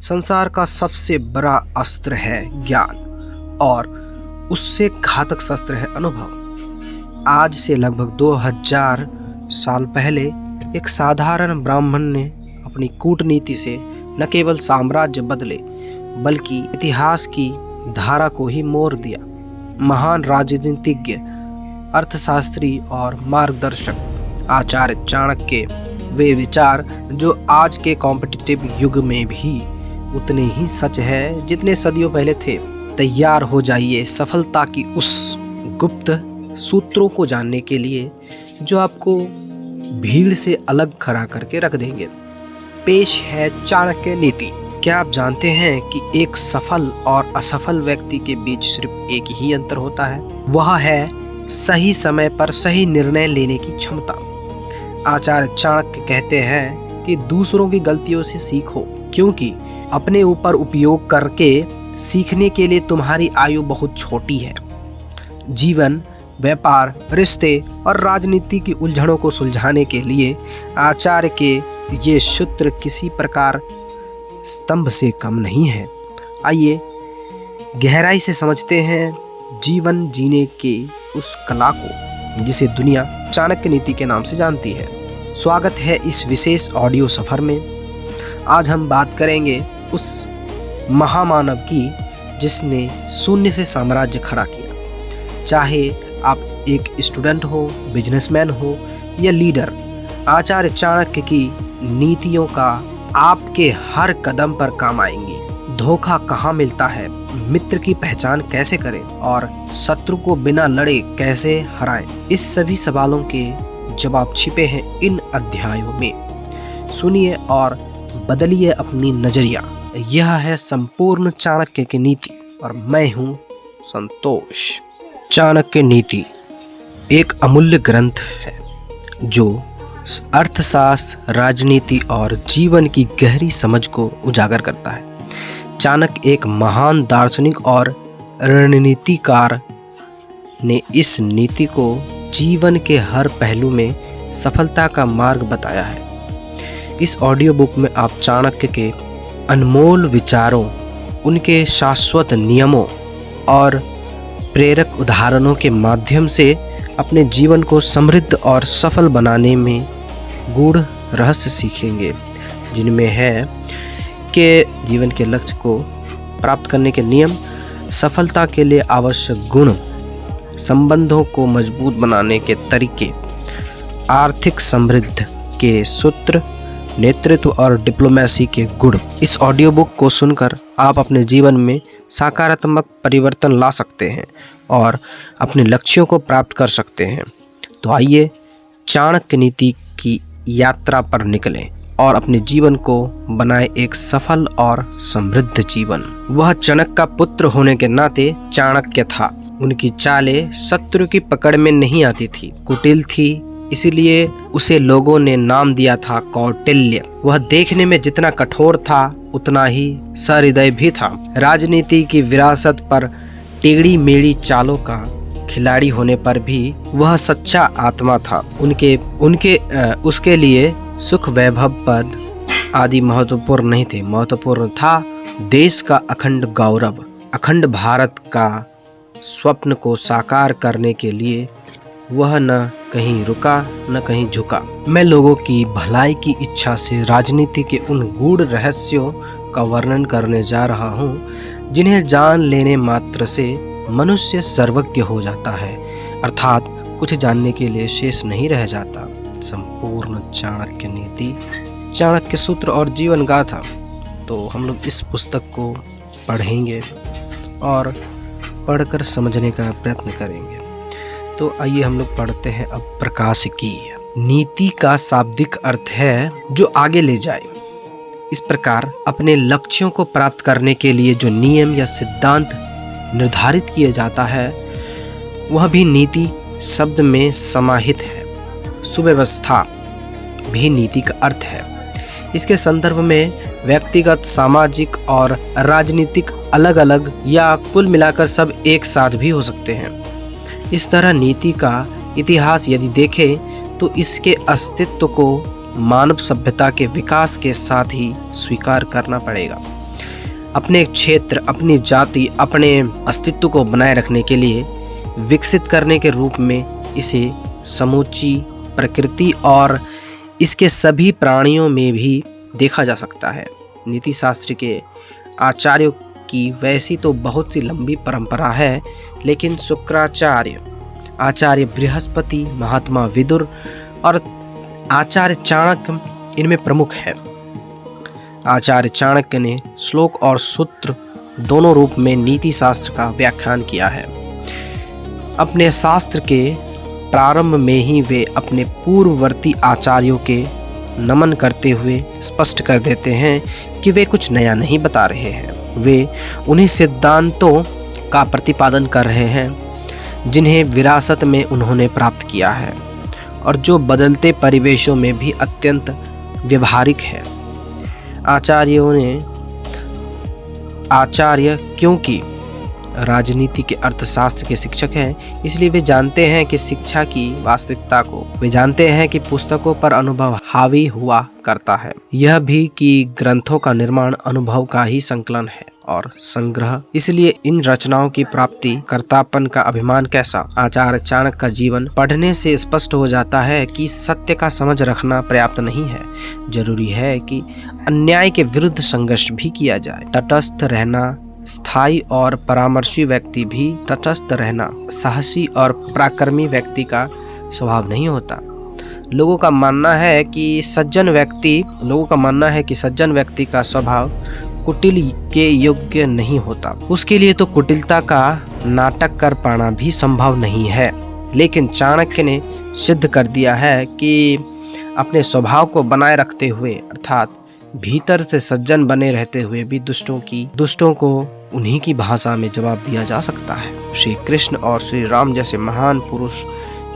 संसार का सबसे बड़ा अस्त्र है ज्ञान और उससे घातक शस्त्र है अनुभव। आज से लगभग 2000 साल पहले एक साधारण ब्राह्मण ने अपनी कूटनीति से न केवल साम्राज्य बदले बल्कि इतिहास की धारा को ही मोड़ दिया। महान राजनीतिज्ञ, अर्थशास्त्री और मार्गदर्शक आचार्य चाणक्य के वे विचार जो आज के कॉम्पिटिटिव युग में भी उतने ही सच है जितने सदियों पहले थे। तैयार हो जाइए सफलता की उस गुप्त सूत्रों को जानने के लिए जो आपको भीड़ से अलग खड़ा करके रख देंगे। पेश है चाणक्य नीति। क्या आप जानते हैं कि एक सफल और असफल व्यक्ति के बीच सिर्फ एक ही अंतर होता है, वह है सही समय पर सही निर्णय लेने की क्षमता। आचार्य चाणक्य कहते हैं कि दूसरों की गलतियों से सीखो, क्योंकि अपने ऊपर उपयोग करके सीखने के लिए तुम्हारी आयु बहुत छोटी है। जीवन, व्यापार, रिश्ते और राजनीति की उलझनों को सुलझाने के लिए आचार्य के ये सूत्र किसी प्रकार स्तंभ से कम नहीं है। आइए गहराई से समझते हैं जीवन जीने के उस कला को जिसे दुनिया चाणक्य नीति के नाम से जानती है। स्वागत है इस विशेष ऑडियो सफर में। आज हम बात करेंगे उस महामानव की जिसने शून्य से साम्राज्य खड़ा किया। चाहे आप एक स्टूडेंट हो, बिजनेसमैन हो या लीडर, आचार्य चाणक्य की नीतियों का आपके हर कदम पर काम आएंगी। धोखा कहाँ मिलता है, मित्र की पहचान कैसे करें और शत्रु को बिना लड़े कैसे हराएं, इस सभी सवालों के जवाब छिपे हैं इन अध्यायों में। सुनिए और बदलिए अपनी नजरिया। यह है संपूर्ण चाणक्य की नीति और मैं हूँ संतोष। चाणक्य नीति एक अमूल्य ग्रंथ है जो अर्थशास्त्र, राजनीति और जीवन की गहरी समझ को उजागर करता है। चाणक्य एक महान दार्शनिक और रणनीतिकार ने इस नीति को जीवन के हर पहलू में सफलता का मार्ग बताया है। इस ऑडियो बुक में आप चाणक्य के अनमोल विचारों, उनके शाश्वत नियमों और प्रेरक उदाहरणों के माध्यम से अपने जीवन को समृद्ध और सफल बनाने में गूढ़ रहस्य सीखेंगे, जिनमें है कि जीवन के लक्ष्य को प्राप्त करने के नियम, सफलता के लिए आवश्यक गुण, संबंधों को मजबूत बनाने के तरीके, आर्थिक समृद्धि के सूत्र, नेतृत्व और डिप्लोमेसी के गुण। इस ऑडियो बुक को सुनकर आप अपने जीवन में सकारात्मक परिवर्तन ला सकते हैं और अपने लक्ष्यों को प्राप्त कर सकते हैं। तो आइए चाणक्य नीति की यात्रा पर निकलें और अपने जीवन को बनाए एक सफल और समृद्ध जीवन। वह चाणक्य का पुत्र होने के नाते चाणक्य था। उनकी चालें शत्रु की पकड़ में नहीं आती थी, कुटिल थी, इसीलिए उसे लोगों ने नाम दिया था कौटिल्य। वह देखने में जितना कठोर था उतना ही सहृदय भी था। राजनीति की विरासत पर टेढ़ी मेढ़ी चालों का खिलाड़ी होने पर भी वह सच्चा आत्मा था। उसके लिए सुख, वैभव, पद आदि महत्वपूर्ण नहीं थे। महत्वपूर्ण था देश का अखंड गौरव। अखंड भारत का स्वप्न को साकार करने के लिए वह न कहीं रुका न कहीं झुका। मैं लोगों की भलाई की इच्छा से राजनीति के उन गूढ़ रहस्यों का वर्णन करने जा रहा हूँ जिन्हें जान लेने मात्र से मनुष्य सर्वज्ञ हो जाता है, अर्थात कुछ जानने के लिए शेष नहीं रह जाता। संपूर्ण चाणक्य नीति, चाणक्य सूत्र और जीवन गाथा। तो हम लोग इस पुस्तक को पढ़ेंगे और पढ़कर समझने का प्रयत्न करेंगे। तो आइए हम लोग पढ़ते हैं अब प्रकाशिकी। नीति का शाब्दिक अर्थ है जो आगे ले जाए। इस प्रकार अपने लक्ष्यों को प्राप्त करने के लिए जो नियम या सिद्धांत निर्धारित किया जाता है वह भी नीति शब्द में समाहित है। सुव्यवस्था भी नीति का अर्थ है। इसके संदर्भ में व्यक्तिगत, सामाजिक और राजनीतिक अलग अलग या कुल मिलाकर सब एक साथ भी हो सकते हैं। इस तरह नीति का इतिहास यदि देखें तो इसके अस्तित्व को मानव सभ्यता के विकास के साथ ही स्वीकार करना पड़ेगा। अपने क्षेत्र, अपनी जाति, अपने अस्तित्व को बनाए रखने के लिए विकसित करने के रूप में इसे समूची प्रकृति और इसके सभी प्राणियों में भी देखा जा सकता है। नीति शास्त्र के आचार्यों की वैसी तो बहुत सी लंबी परंपरा है, लेकिन शुक्राचार्य, आचार्य बृहस्पति, महात्मा विदुर और आचार्य चाणक्य इनमें प्रमुख है। आचार्य चाणक्य ने श्लोक और सूत्र दोनों रूप में नीति शास्त्र का व्याख्यान किया है। अपने शास्त्र के प्रारंभ में ही वे अपने पूर्ववर्ती आचार्यों के नमन करते हुए स्पष्ट कर देते हैं कि वे कुछ नया नहीं बता रहे हैं। वे उन्हीं सिद्धांतों का प्रतिपादन कर रहे हैं जिन्हें विरासत में उन्होंने प्राप्त किया है और जो बदलते परिवेशों में भी अत्यंत व्यवहारिक है। आचार्य क्योंकि राजनीति के अर्थशास्त्र के शिक्षक हैं, इसलिए वे जानते हैं कि शिक्षा की वास्तविकता को, वे जानते हैं कि पुस्तकों पर अनुभव हावी हुआ करता है, यह भी कि ग्रंथों का निर्माण अनुभव का ही संकलन है और संग्रह। इसलिए इन रचनाओं की प्राप्ति कर्तापन का अभिमान कैसा। आचार्य चाणक्य का जीवन पढ़ने से स्पष्ट हो जाता है कि सत्य का समझ रखना पर्याप्त नहीं है, जरूरी है कि अन्याय के विरुद्ध संघर्ष भी किया जाए। तटस्थ रहना, स्थायी और परामर्शी व्यक्ति भी तटस्थ रहना साहसी और पराक्रमी व्यक्ति का स्वभाव नहीं होता। लोगों का मानना है कि सज्जन व्यक्ति का स्वभाव कुटिल के योग्य नहीं होता। उसके लिए तो कुटिलता का नाटक कर पाना भी संभव नहीं है। लेकिन चाणक्य ने सिद्ध कर दिया है कि अपने स्वभाव को बनाए रखते हुए, अर्थात भीतर से सज्जन बने रहते हुए भी दुष्टों को उन्हीं की भाषा में जवाब दिया जा सकता है। श्री कृष्ण और श्री राम जैसे महान पुरुष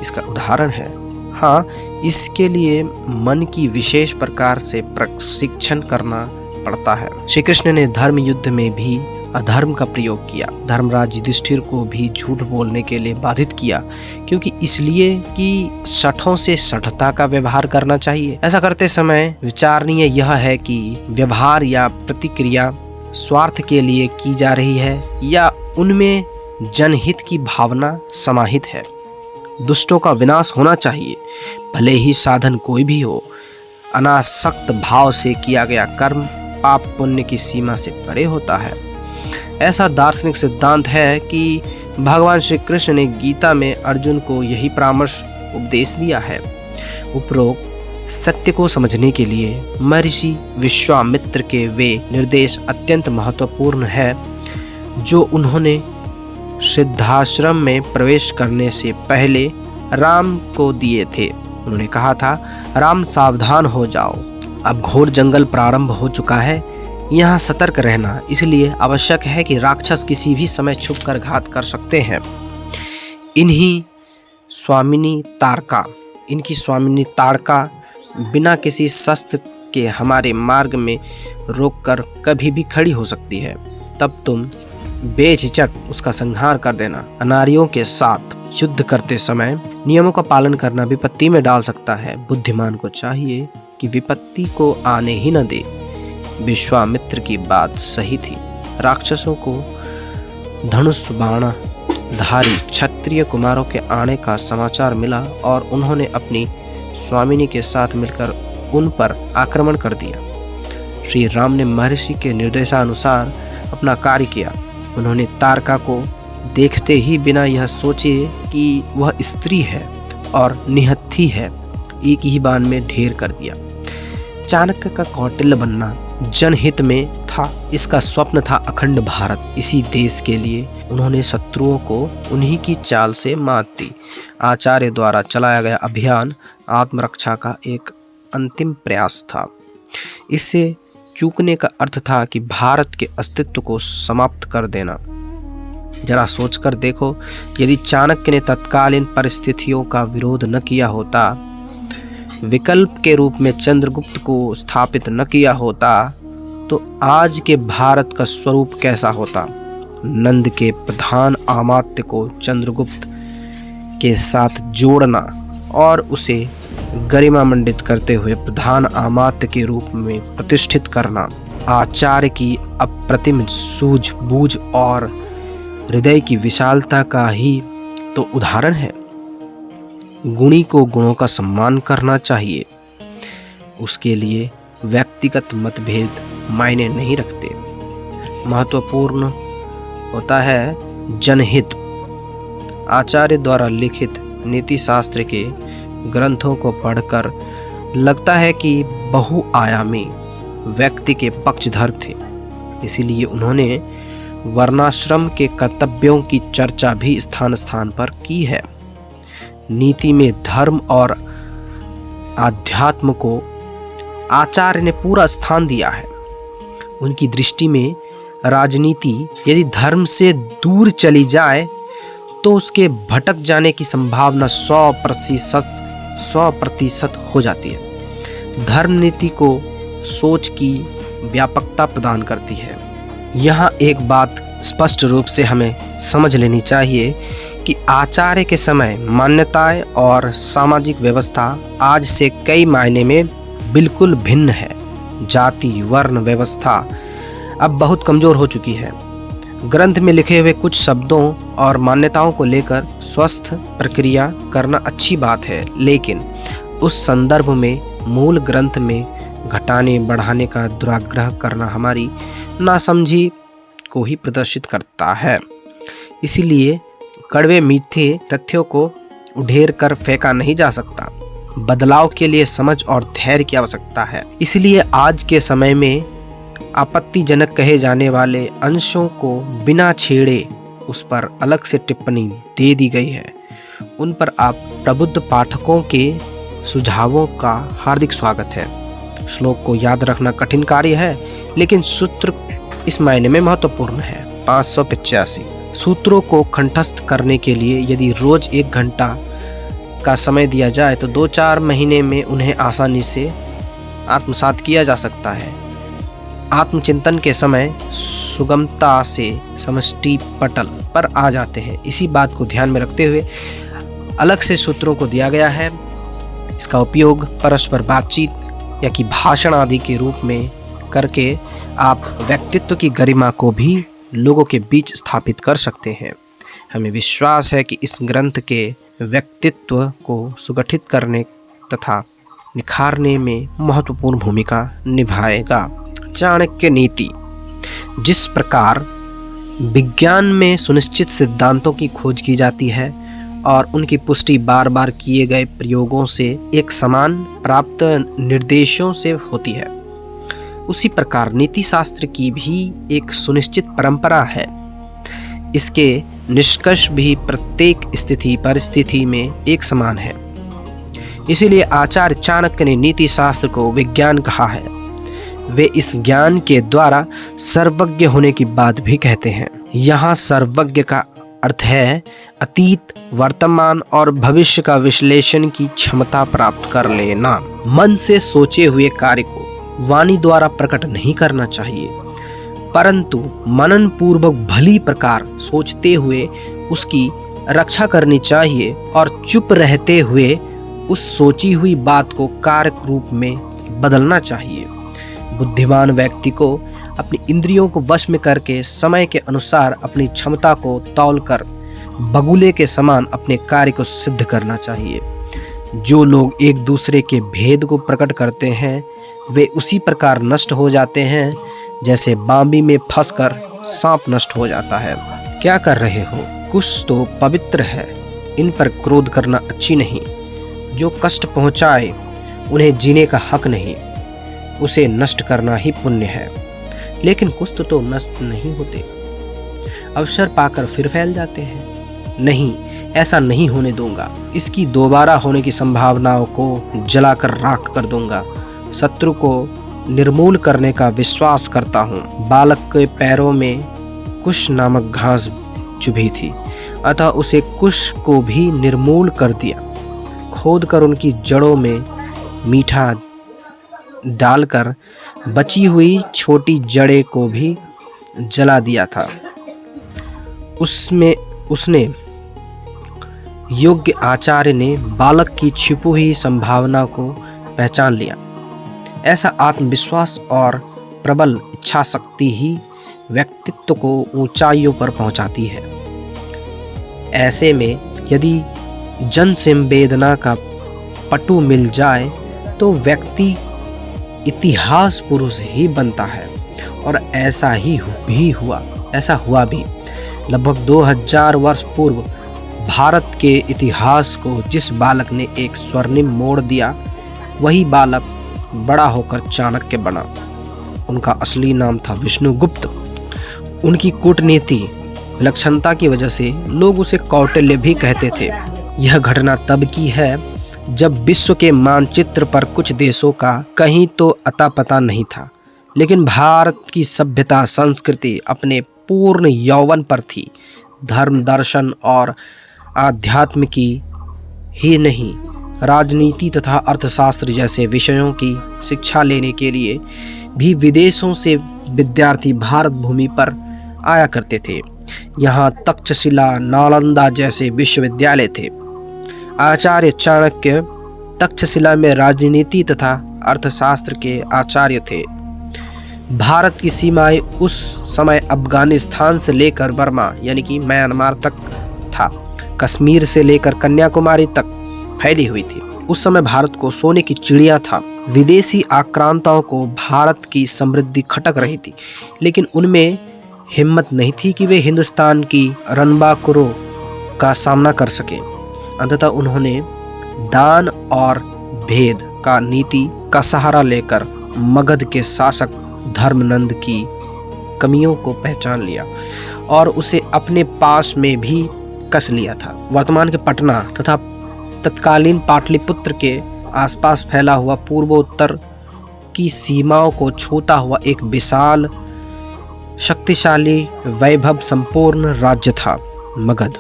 इसका उदाहरण है। हाँ, इसके लिए मन की विशेष प्रकार से प्रशिक्षण करना पड़ता है। श्री कृष्ण ने धर्म युद्ध में भी अधर्म का प्रयोग किया। धर्मराज युधिष्ठिर को भी झूठ बोलने के लिए बाधित किया, क्योंकि इसलिए कि शठों से शठता का व्यवहार करना चाहिए। ऐसा करते समय विचारणीय यह है कि व्यवहार या प्रतिक्रिया स्वार्थ के लिए की जा रही है या उनमें जनहित की भावना समाहित है। दुष्टों का विनाश होना चाहिए, भले ही साधन कोई भी हो। अनासक्त भाव से किया गया कर्म पाप पुण्य की सीमा से परे होता है। ऐसा दार्शनिक सिद्धांत है कि भगवान श्री कृष्ण ने गीता में अर्जुन को यही परामर्श उपदेश दिया है। उपरोक्त सत्य को समझने के लिए महर्षि विश्वामित्र के वे निर्देश अत्यंत महत्वपूर्ण है जो उन्होंने सिद्धाश्रम में प्रवेश करने से पहले राम को दिए थे। उन्होंने कहा था, राम सावधान हो जाओ, अब घोर जंगल प्रारंभ हो चुका है, यहाँ सतर्क रहना इसलिए आवश्यक है कि राक्षस किसी भी समय छुपकर घात कर सकते हैं। इनकी स्वामिनी ताड़का बिना किसी शस्त्र के हमारे मार्ग में रोककर कभी भी खड़ी हो सकती है। तब तुम बेझिझक उसका संहार कर देना। अनारियों के साथ युद्ध करते समय नियमों का पालन करना विपत्ति में डाल सकता है। बुद्धिमान को चाहिए कि विपत्ति को आने ही न दे। विश्वामित्र की बात सही थी। राक्षसों को धनुष बाण धारी क्षत्रिय कुमारों के आने का समाचार मिला और उन्होंने अपनी स्वामिनी के साथ मिलकर उन पर आक्रमण कर दिया। श्री राम ने महर्षि के निर्देशानुसार अपना कार्य किया। उन्होंने तारका को देखते ही बिना यह सोचे कि वह स्त्री है और निहत्थी है, एक ही बाण में ढेर कर दिया। चाणक्य का कौटिल्य बनना जनहित में था। इसका स्वप्न था अखंड भारत। इसी देश के लिए उन्होंने शत्रुओं को उन्हीं की चाल से मात दी। आचार्य द्वारा चलाया गया अभियान आत्मरक्षा का एक अंतिम प्रयास था। इससे चूकने का अर्थ था कि भारत के अस्तित्व को समाप्त कर देना। जरा सोचकर देखो, यदि चाणक्य ने तत्कालीन परिस्थितियों का विरोध न किया होता, विकल्प के रूप में चंद्रगुप्त को स्थापित न किया होता, तो आज के भारत का स्वरूप कैसा होता। नंद के प्रधान अमात्य को चंद्रगुप्त के साथ जोड़ना और उसे गरिमा मंडित करते हुए प्रधान अमात्य के रूप में प्रतिष्ठित करना आचार्य की अप्रतिम सूझबूझ और हृदय की विशालता का ही तो उदाहरण है। गुणी को गुणों का सम्मान करना चाहिए, उसके लिए व्यक्तिगत मतभेद मायने नहीं रखते। महत्वपूर्ण होता है जनहित। आचार्य द्वारा लिखित नीति शास्त्र के ग्रंथों को पढ़कर लगता है कि बहुआयामी व्यक्ति के पक्षधर थे, इसीलिए उन्होंने वर्णाश्रम के कर्तव्यों की चर्चा भी स्थान स्थान पर की है। नीति में धर्म और आध्यात्म को आचार्य ने पूरा स्थान दिया है। उनकी दृष्टि में राजनीति यदि धर्म से दूर चली जाए तो उसके भटक जाने की संभावना 100% हो जाती है। धर्म नीति को सोच की व्यापकता प्रदान करती है। यहाँ एक बात स्पष्ट रूप से हमें समझ लेनी चाहिए कि आचार्य के समय मान्यताएं और सामाजिक व्यवस्था आज से कई मायने में बिल्कुल भिन्न है। जाति वर्ण व्यवस्था अब बहुत कमजोर हो चुकी है। ग्रंथ में लिखे हुए कुछ शब्दों और मान्यताओं को लेकर स्वस्थ प्रक्रिया करना अच्छी बात है, लेकिन उस संदर्भ में मूल ग्रंथ में घटाने बढ़ाने का दुराग्रह करना हमारी नासमझी को ही प्रदर्शित करता है। इसीलिए कड़वे मीठे तथ्यों को उधेड़ कर फेंका नहीं जा सकता। बदलाव के लिए समझ और धैर्य की आवश्यकता है। इसलिए आज के समय में आपत्तिजनक कहे जाने वाले अंशों को बिना छेड़े उस पर अलग से टिप्पणी दे दी गई है। उन पर आप प्रबुद्ध पाठकों के सुझावों का हार्दिक स्वागत है। श्लोक को याद रखना कठिन कार्य है, लेकिन सूत्र इस मायने में महत्वपूर्ण है। 585 सूत्रों को कंठस्थ करने के लिए यदि रोज 1 घंटा का समय दिया जाए तो 2-4 महीने में उन्हें आसानी से आत्मसात किया जा सकता है। आत्मचिंतन के समय सुगमता से समष्टि पटल पर आ जाते हैं। इसी बात को ध्यान में रखते हुए अलग से सूत्रों को दिया गया है। इसका उपयोग परस्पर बातचीत या कि भाषण आदि के रूप में करके आप व्यक्तित्व की गरिमा को भी लोगों के बीच स्थापित कर सकते हैं। हमें विश्वास है कि इस ग्रंथ के व्यक्तित्व को सुगठित करने तथा निखारने में महत्वपूर्ण भूमिका निभाएगा। चाणक्य नीति। जिस प्रकार विज्ञान में सुनिश्चित सिद्धांतों की खोज की जाती है और उनकी पुष्टि बार बार किए गए प्रयोगों से एक समान प्राप्त निर्देशों से होती है, उसी प्रकार नीति शास्त्र की भी एक सुनिश्चित परंपरा है। इसके निष्कर्ष भी प्रत्येक स्थिति परिस्थिति में एक समान है। इसीलिए आचार्य चाणक्य ने नीति शास्त्र को विज्ञान कहा है। वे इस ज्ञान के द्वारा सर्वज्ञ होने की बात भी कहते हैं। यहाँ सर्वज्ञ का अर्थ है अतीत, वर्तमान और भविष्य का विश्लेषण की क्षमता प्राप्त कर लेना। मन से सोचे हुए कार्य को वाणी द्वारा प्रकट नहीं करना चाहिए, परंतु मनन पूर्वक भली प्रकार सोचते हुए उसकी रक्षा करनी चाहिए और चुप रहते हुए उस सोची हुई बात को कार्य रूप में बदलना चाहिए। बुद्धिमान व्यक्ति को अपनी इंद्रियों को वश में करके समय के अनुसार अपनी क्षमता को तौलकर बगुले के समान अपने कार्य को सिद्ध करना चाहिए। जो लोग एक दूसरे के भेद को प्रकट करते हैं वे उसी प्रकार नष्ट हो जाते हैं जैसे बांबी में फंसकर सांप नष्ट हो जाता है। क्या कर रहे हो? कुछ तो पवित्र है, इन पर क्रोध करना अच्छी नहीं। जो कष्ट पहुंचाए उन्हें जीने का हक नहीं, उसे नष्ट करना ही पुण्य है। लेकिन कुछ तो नष्ट नहीं होते, अवसर पाकर फिर फैल जाते हैं। नहीं, ऐसा नहीं होने दूंगा। इसकी दोबारा होने की संभावनाओं को जलाकर राख कर दूंगा। शत्रु को निर्मूल करने का विश्वास करता हूँ। बालक के पैरों में कुश नामक घास चुभी थी, अतः उसे कुश को भी निर्मूल कर दिया। खोद कर उनकी जड़ों में मीठा डालकर बची हुई छोटी जड़ें को भी जला दिया था। उसने योग्य आचार्य ने बालक की छिपी हुई संभावना को पहचान लिया। ऐसा आत्मविश्वास और प्रबल इच्छा शक्ति ही व्यक्तित्व को ऊंचाइयों पर पहुंचाती है। ऐसे में यदि जन संवेदना का पटु मिल जाए तो व्यक्ति इतिहास पुरुष ही बनता है। और ऐसा हुआ भी। लगभग 2000 वर्ष पूर्व भारत के इतिहास को जिस बालक ने एक स्वर्णिम मोड़ दिया, वही बालक बड़ा होकर चाणक्य बना। उनका असली नाम था विष्णुगुप्त। उनकी कूटनीति विलक्षणता की वजह से लोग उसे कौटिल्य भी कहते थे। यह घटना तब की है जब विश्व के मानचित्र पर कुछ देशों का कहीं तो अता पता नहीं था, लेकिन भारत की सभ्यता संस्कृति अपने पूर्ण यौवन पर थी। धर्म, दर्शन और आध्यात्म की ही नहीं, राजनीति तथा अर्थशास्त्र जैसे विषयों की शिक्षा लेने के लिए भी विदेशों से विद्यार्थी भारत भूमि पर आया करते थे। यहाँ तक्षशिला, नालंदा जैसे विश्वविद्यालय थे। आचार्य चाणक्य तक्षशिला में राजनीति तथा अर्थशास्त्र के आचार्य थे। भारत की सीमाएं उस समय अफगानिस्तान से लेकर बर्मा यानी कि म्यांमार तक था। कश्मीर से लेकर कन्याकुमारी तक फैली हुई थी। उस समय भारत को सोने की चिड़िया था। विदेशी आक्रांताओं को भारत की समृद्धि खटक रही थी, लेकिन उनमें हिम्मत नहीं थी कि वे हिंदुस्तान की रणबांकुरों का सामना कर सके। अंततः उन्होंने दान और भेद का नीति का सहारा लेकर मगध के शासक धर्मनंद की कमियों को पहचान लिया और उसे अपने पास में भी कस लिया था। वर्तमान के पटना तथा तत्कालीन पाटलिपुत्र के आसपास फैला हुआ पूर्वोत्तर की सीमाओं को छूता हुआ एक विशाल, शक्तिशाली, वैभव संपूर्ण राज्य था मगध।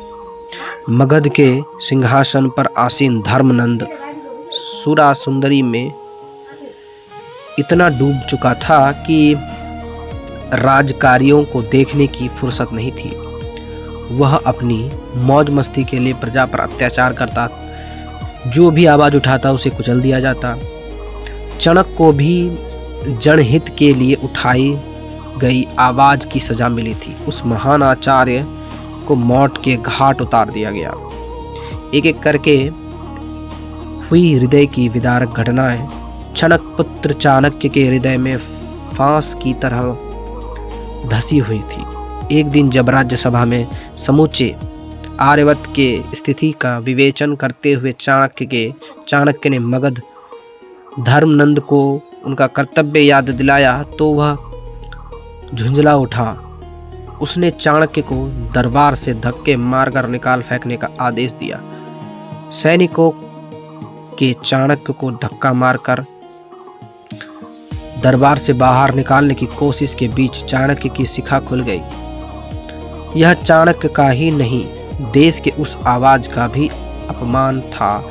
मगध के सिंहासन पर आसीन धर्मनंद सुरा सुंदरी में इतना डूब चुका था कि राजकार्यों को देखने की फुर्सत नहीं थी। वह अपनी मौज मस्ती के लिए प्रजा पर अत्याचार करता, जो भी आवाज उठाता उसे कुचल दिया जाता। चाणक्य को भी जनहित के लिए उठाई गई आवाज की सजा मिली थी। उस महान आचार्य को मौत के घाट उतार दिया गया। एक एक करके हुई हृदय की विदारक घटनाएं चाणक्य पुत्र चाणक्य के हृदय में फांस की तरह धसी हुई थी। एक दिन जब राज्यसभा में समूचे आर्यवत के स्थिति का विवेचन करते हुए चाणक्य ने मगध धर्मनंद को उनका कर्तव्य याद दिलाया तो वह झुंझला उठा। उसने चाणक्य को दरबार से धक्के मारकर निकाल फेंकने का आदेश दिया। सैनिकों के चाणक्य को धक्का मारकर दरबार से बाहर निकालने की कोशिश के बीच चाणक्य की शिखा खुल गई। यह चाणक्य का ही नहीं, देश के उस आवाज का भी अपमान था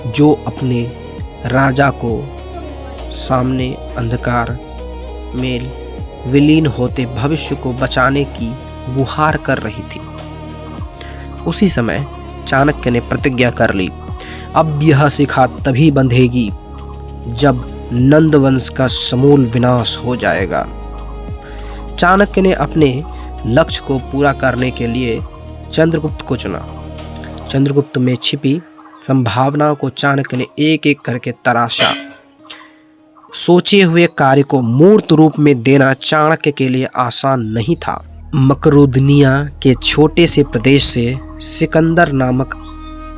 जो अपने राजा को सामने अंधकार में विलीन होते भविष्य को बचाने की गुहार कर रही थी। उसी समय चाणक्य ने प्रतिज्ञा कर ली, अब यह शिखा तभी बंधेगी जब नंद वंश का समूल विनाश हो जाएगा। चाणक्य ने अपने लक्ष्य को पूरा करने के लिए चंद्रगुप्त को चुना। चंद्रगुप्त में छिपी संभावनाओं को चाणक्य ने एक एक करके तराशा। सोचे हुए कार्य को मूर्त रूप में देना चाणक्य के लिए आसान नहीं था। मकरुदनिया के छोटे से प्रदेश से सिकंदर नामक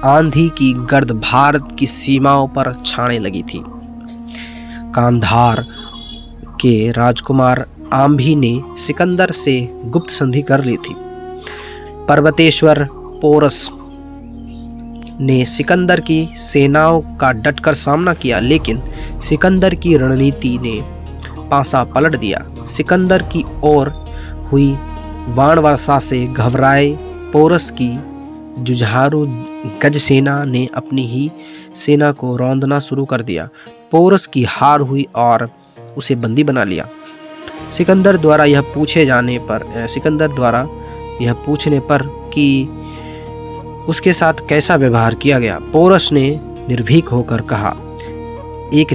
आंधी की गर्द भारत की सीमाओं पर छाने लगी थी। कांधार के राजकुमार आम्भी ने सिकंदर से गुप्त संधि कर ली थी। पर्वतेश्वर पोरस ने सिकंदर की सेनाओं का डटकर सामना किया, लेकिन सिकंदर की रणनीति ने पासा पलट दिया। सिकंदर की ओर हुई वाण वर्षा से घबराए पोरस की जुझारू गज सेना ने अपनी ही सेना को रौंदना शुरू कर दिया। पोरस की हार हुई और उसे बंदी बना लिया। सिकंदर द्वारा यह पूछने पर कि उसके साथ कैसा व्यवहार किया गया, पोरस ने निर्भीक होकर कहा, एक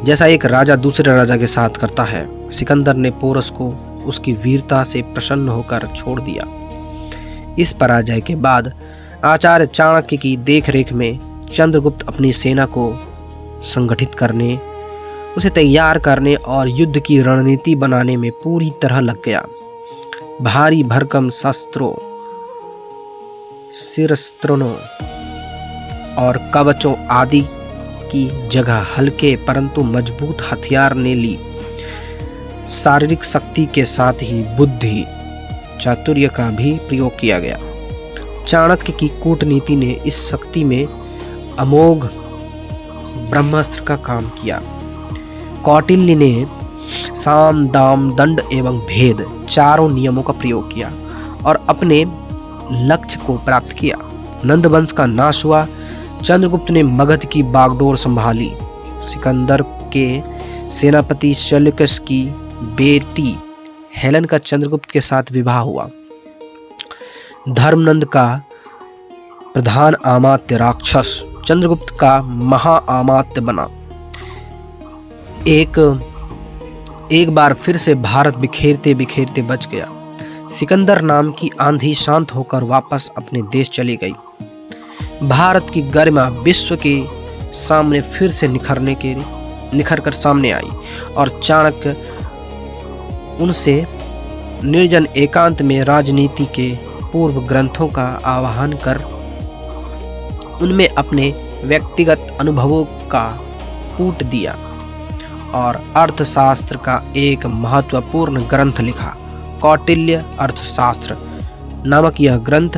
जैसा एक राजा दूसरे राजा के साथ करता है। सिकंदर ने पोरस को उसकी वीरता से प्रसन्न होकर छोड़ दिया। इस पराजय के बाद आचार्य चाणक्य की देखरेख में चंद्रगुप्त अपनी सेना को संगठित करने, उसे तैयार करने और युद्ध की रणनीति बनाने में पूरी तरह लग गया। भारी भरकम शस्त्रों, शिरस्त्रों और कवचों आदि की जगह हल्के परंतु मजबूत हथियार ने ली। शारीरिक शक्ति के साथ ही बुद्धि, चातुर्य का भी प्रयोग किया गया। चाणक्य की कूटनीति ने इस शक्ति में अमोघ ब्रह्मास्त्र का काम किया। कौटिल्य ने साम, दाम, दंड एवं भेद चारों नियमों का प्रयोग किया और अपने लक्ष्य को प्राप्त किया। नंद वंश का नाश हुआ। चंद्रगुप्त ने मगध की बागडोर संभाली। सिकंदर के सेनापति सेल्यूकस की बेटी हेलेन का चंद्रगुप्त के साथ विवाह हुआ। धर्मनंद का प्रधान अमात्य राक्षस चंद्रगुप्त का महाअमात्य बना। एक बार फिर से भारत बिखेरते बिखेरते बच गया। सिकंदर नाम की आंधी शांत होकर वापस अपने देश चली गई। भारत की गरिमा विश्व के सामने फिर से निखर कर सामने आई और चाणक्य उनसे निर्जन एकांत में राजनीति के पूर्व ग्रंथों का आवाहन कर उनमें अपने व्यक्तिगत अनुभवों का पूट दिया और अर्थशास्त्र का एक महत्वपूर्ण ग्रंथ लिखा। कौटिल्य अर्थशास्त्र नामक यह ग्रंथ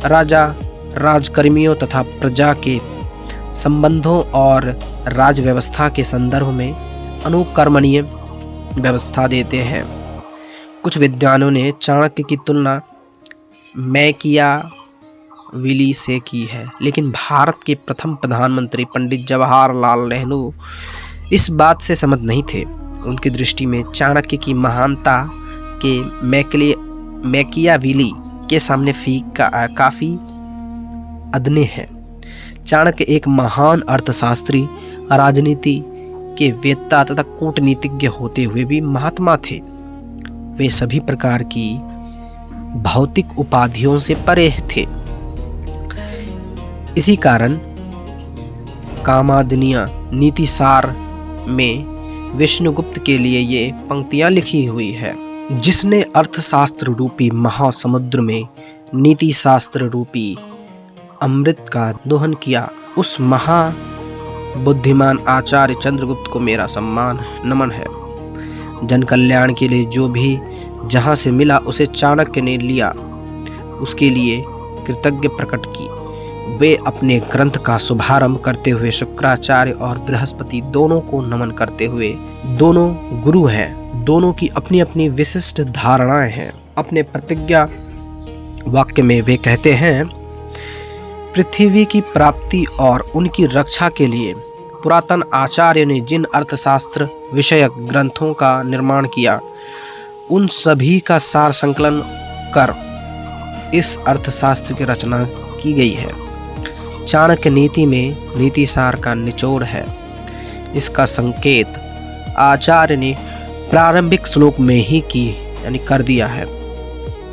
राजा, राजकर्मियों तथा प्रजा के संबंधों और राज व्यवस्था के संदर्भ में अनुकर्मणीय व्यवस्था देते हैं। कुछ विद्वानों ने चाणक्य की तुलना मैकियावेली से की है, लेकिन भारत के प्रथम प्रधानमंत्री पंडित जवाहरलाल नेहरू इस बात से सहमत नहीं थे। उनकी दृष्टि में चाणक्य की महानता के मैकियावेली के सामने काफी अदने है। चाणक्य एक महान अर्थशास्त्री, राजनीति के वेत्ता तथा कूटनीतिज्ञ होते हुए भी महात्मा थे। वे सभी प्रकार की भौतिक उपाधियों से परे थे। इसी कारण कामादनिया नीतिसार में विष्णुगुप्त के लिए ये पंक्तियां लिखी हुई है। जिसने अर्थशास्त्र रूपी महासमुद्र में नीतिशास्त्र रूपी अमृत का दोहन किया, उस महाबुद्धिमान आचार्य चंद्रगुप्त को मेरा सम्मान नमन है। जन कल्याण के लिए जो भी जहां से मिला उसे चाणक्य ने लिया, उसके लिए कृतज्ञ प्रकट की। वे अपने ग्रंथ का शुभारंभ करते हुए शुक्राचार्य और बृहस्पति दोनों को नमन करते हुए, दोनों गुरु हैं, दोनों की अपनी अपनी विशिष्ट धारणाएं हैं। अपने प्रतिज्ञा वाक्य में वे कहते हैं, पृथ्वी की प्राप्ति और उनकी रक्षा के लिए पुरातन आचार्य ने जिन अर्थशास्त्र विषयक ग्रंथों का निर्माण किया, उन सभी का सार संकलन कर इस अर्थशास्त्र की रचना की गई है। चाणक्य नीति में नीतिसार का निचोड़ है। इसका संकेत आचार्य ने प्रारंभिक श्लोक में ही कर दिया है।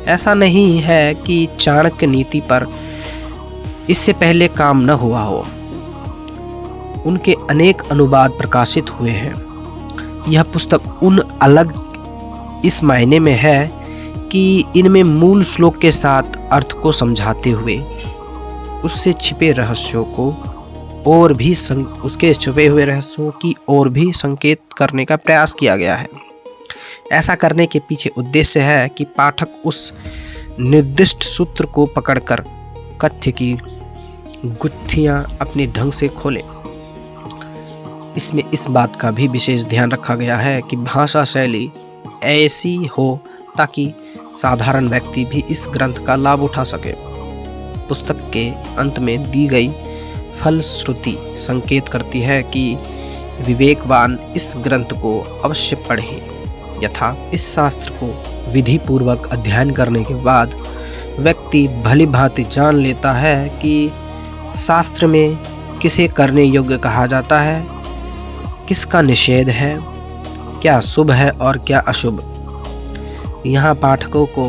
ऐसा नहीं है कि चाणक्य नीति पर इससे पहले काम न हुआ हो। उनके अनेक अनुवाद प्रकाशित हुए हैं। यह पुस्तक उन अलग इस मायने में है कि इनमें मूल श्लोक के साथ अर्थ को समझाते हुए उसके छुपे रहस्यों की ओर भी संकेत करने का प्रयास किया गया है। ऐसा करने के पीछे उद्देश्य है कि पाठक उस निर्दिष्ट सूत्र को पकड़कर कथ्य की गुत्थियां अपने ढंग से खोलें। इसमें इस बात का भी विशेष ध्यान रखा गया है कि भाषा शैली ऐसी हो ताकि साधारण व्यक्ति भी इस ग्रंथ का लाभ उठा सके। पुस्तक के अंत में दी गई फलश्रुति संकेत करती है कि विवेकवान इस ग्रंथ को अवश्य पढ़े। यथा इस शास्त्र को विधि पूर्वक अध्ययन करने के बाद व्यक्ति भली भांति जान लेता है कि शास्त्र में किसे करने योग्य कहा जाता है, किसका निषेध है, क्या शुभ है और क्या अशुभ। यहाँ पाठकों को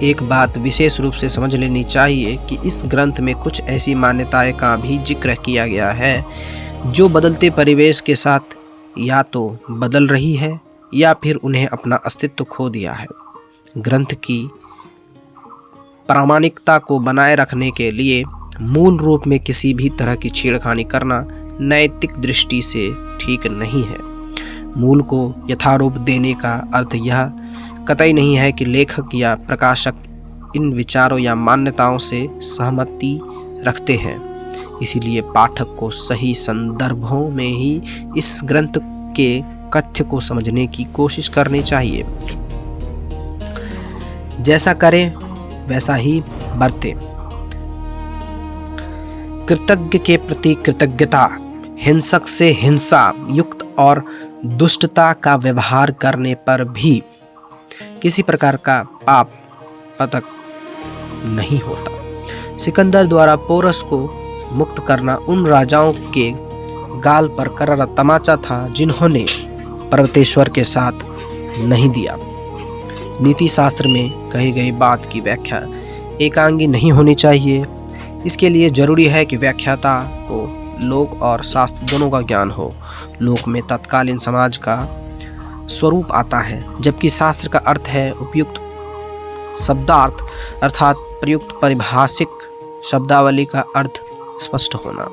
एक बात विशेष रूप से समझ लेनी चाहिए कि इस ग्रंथ में कुछ ऐसी मान्यताएं का भी जिक्र किया गया है जो बदलते परिवेश के साथ या तो बदल रही है या फिर उन्हें अपना अस्तित्व खो दिया है। ग्रंथ की प्रामाणिकता को बनाए रखने के लिए मूल रूप में किसी भी तरह की छेड़खानी करना नैतिक दृष्टि से ठीक नहीं है। मूल को यथारूप देने का अर्थ यह कतई नहीं है कि लेखक या प्रकाशक इन विचारों या मान्यताओं से सहमति रखते हैं। इसीलिए पाठक को सही संदर्भों में ही इस ग्रंथ के कथ्य को समझने की कोशिश करनी चाहिए। जैसा करें वैसा ही बरतें। कृतज्ञ के प्रति कृतज्ञता, हिंसक से हिंसा युक्त और दुष्टता का व्यवहार करने पर भी किसी प्रकार का पाप पतक नहीं होता। सिकंदर द्वारा पोरस को मुक्त करना उन राजाओं के गाल पर करारा तमाचा था जिन्होंने पर्वतेश्वर के साथ नहीं दिया। नीति शास्त्र में कही गई बात की व्याख्या एकांगी नहीं होनी चाहिए। इसके लिए जरूरी है कि व्याख्याता को लोक और शास्त्र दोनों का ज्ञान हो। लोक में तत्कालीन समाज का स्वरूप आता है, जबकि शास्त्र का अर्थ है उपयुक्त शब्दार्थ अर्थात प्रयुक्त परिभाषिक शब्दावली का अर्थ स्पष्ट होना।